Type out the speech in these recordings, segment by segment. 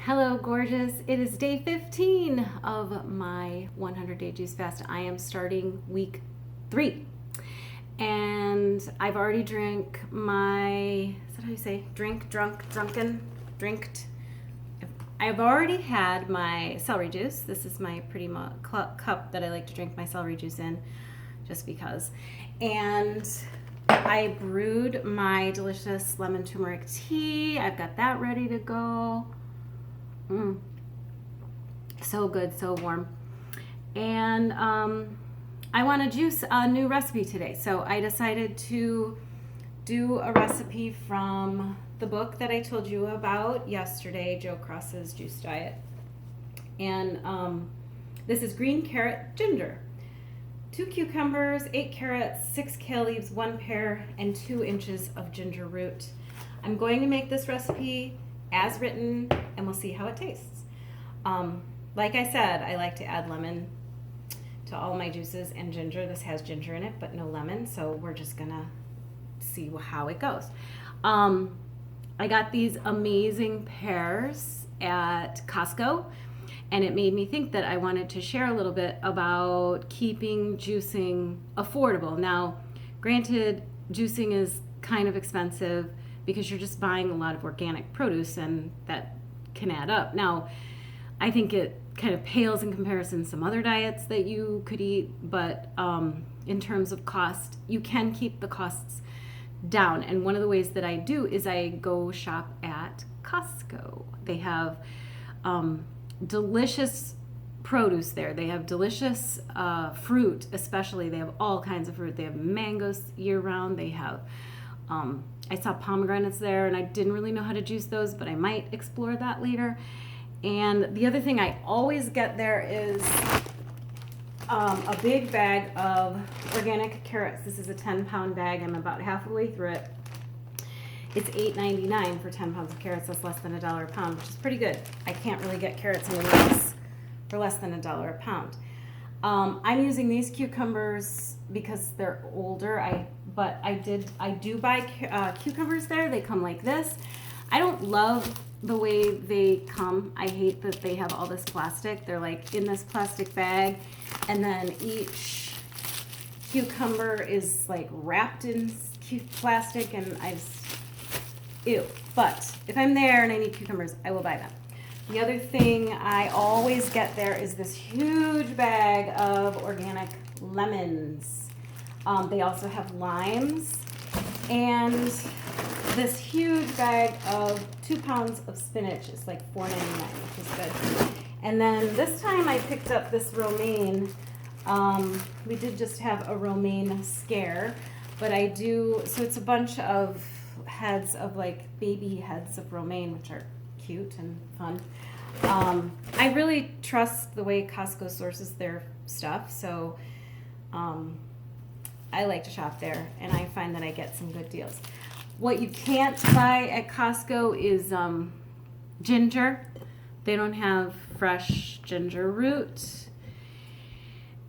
Hello, gorgeous. It is day 15 of my 100-day juice fast. I am starting week 3. And I've already drank my, is that how you say? Drinked. I've already had my celery juice. This is my pretty cup that I like to drink my celery juice in, just because. And I brewed my delicious lemon turmeric tea. I've got that ready to go. So good, so warm. And I want to juice a new recipe today. So I decided to do a recipe from the book that I told you about yesterday, Jo Cross's Juice Diet. And this is green carrot ginger. 2 cucumbers, 8 carrots, 6 kale leaves, 1 pear, and 2 inches of ginger root. I'm going to make this recipe as written, and we'll see how it tastes. Like I said, I like to add lemon to all my juices and ginger. This has ginger in it, but no lemon, so we're just gonna see how it goes. I got these amazing pears at Costco, and it made me think that I wanted to share a little bit about keeping juicing affordable. Now, granted, juicing is kind of expensive because you're just buying a lot of organic produce, and that can add up. Now, I think it kind of pales in comparison to some other diets that you could eat, but in terms of cost, you can keep the costs down. And one of the ways that I do is I go shop at Costco. They have delicious produce there. They have delicious fruit, especially. They have all kinds of fruit. They have mangoes year-round. They have I saw pomegranates there, and I didn't really know how to juice those, but I might explore that later. And the other thing I always get there is a big bag of organic carrots. This is a 10-pound bag. I'm about half the way through it. It's $8.99 for 10 pounds of carrots. That's less than $1 a pound, which is pretty good. I can't really get carrots in the US for less than $1 a pound. I'm using these cucumbers because they're older. But I do buy cucumbers there. They come like this. I don't love the way they come. I hate that they have all this plastic. They're like in this plastic bag, and then each cucumber is like wrapped in plastic, and ew. But if I'm there and I need cucumbers, I will buy them. The other thing I always get there is this huge bag of organic lemons. They also have limes, and this huge bag of 2 pounds of spinach is like $4.99, which is good. And then this time I picked up this romaine. We did just have a romaine scare, but so it's a bunch of heads of like baby heads of romaine, which are cute and fun. I really trust the way Costco sources their stuff, so I like to shop there, and I find that I get some good deals. What you can't buy at Costco is ginger. They don't have fresh ginger root.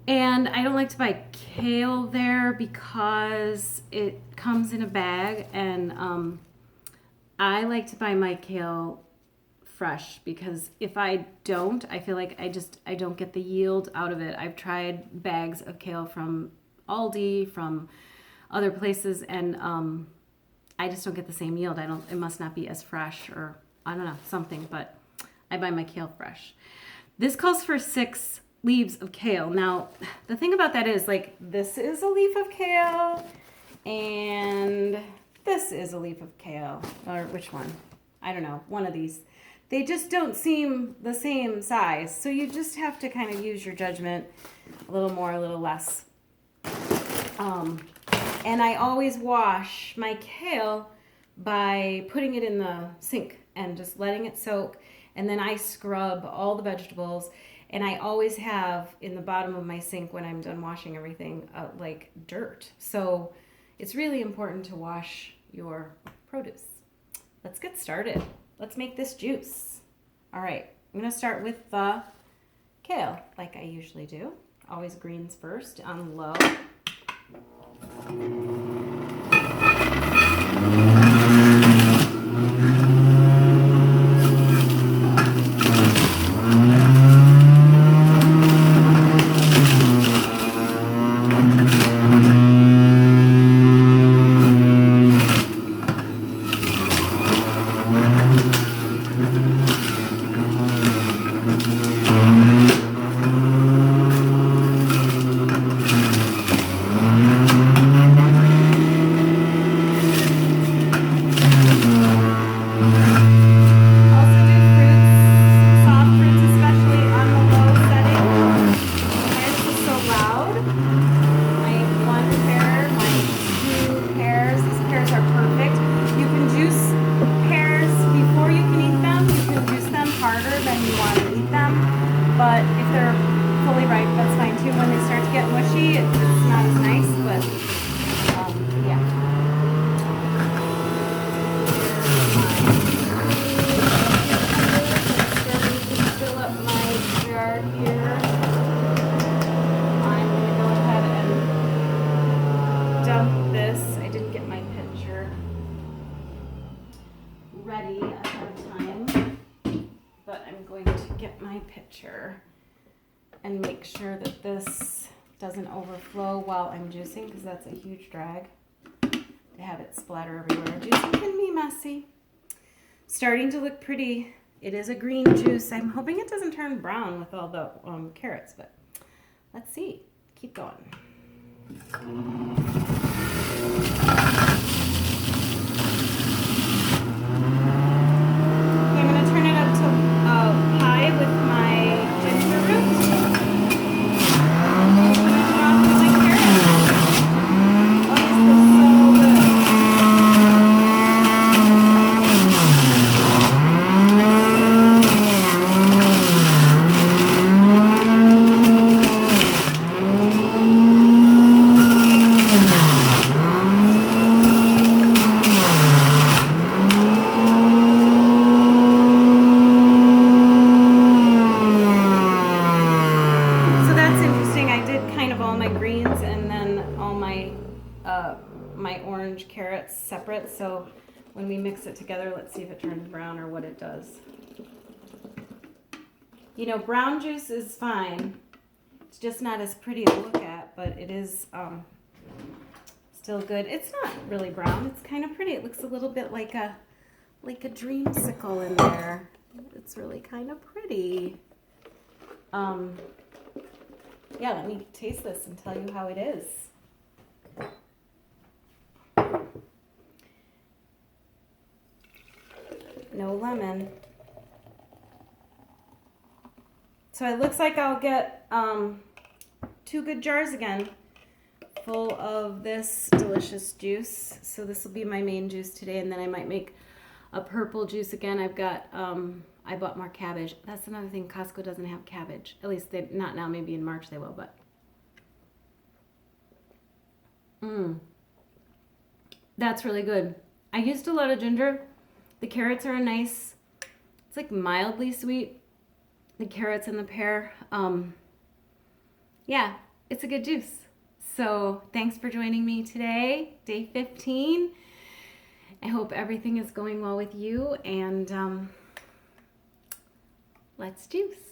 And I don't like to buy kale there because it comes in a bag, and I like to buy my kale fresh, because if I don't, I feel like I don't get the yield out of it. I've tried bags of kale from Aldi, from other places, and I just don't get the same yield. It must not be as fresh, or I don't know, something, but I buy my kale fresh. This calls for 6 leaves of kale. Now, the thing about that is, like, this is a leaf of kale, and this is a leaf of kale, or which one? I don't know, one of these. They just don't seem the same size, so you just have to kind of use your judgment, a little more, a little less. And I always wash my kale by putting it in the sink and just letting it soak, and then I scrub all the vegetables, and I always have in the bottom of my sink, when I'm done washing everything, like dirt. So it's really important to wash your produce. Let's get started. Let's make this juice. All right, I'm gonna start with the kale, like I usually do. Always greens first on low. But if they're fully ripe, that's fine too. When they start to get mushy, it's not as nice, but yeah. I'm starting to fill up my jar here. I'm going to go ahead and dump this. I didn't get my pitcher ready ahead of time, but I'm going to get my pitcher and make sure that this doesn't overflow while I'm juicing, because that's a huge drag to have it splatter everywhere. Juicing can be messy. Starting to look pretty. It is a green juice. I'm hoping it doesn't turn brown with all the carrots, but let's see. Keep going. My orange carrots separate, so when we mix it together, let's see if it turns brown or what it does. You know, brown juice is fine. It's just not as pretty to look at, but it is still good. It's not really brown. It's kind of pretty. It looks a little bit like a dreamsicle in there. It's really kind of pretty. Yeah, let me taste this and tell you how it is. No lemon. So it looks like I'll get 2 good jars again full of this delicious juice. So this will be my main juice today, and then I might make a purple juice again. I've got I bought more cabbage. That's another thing, Costco doesn't have cabbage. At least they not now, maybe in March they will, but that's really good. I used a lot of ginger. The carrots are nice. It's like mildly sweet. The carrots and the pear. Yeah, it's a good juice. So thanks for joining me today, day 15. I hope everything is going well with you, and let's juice.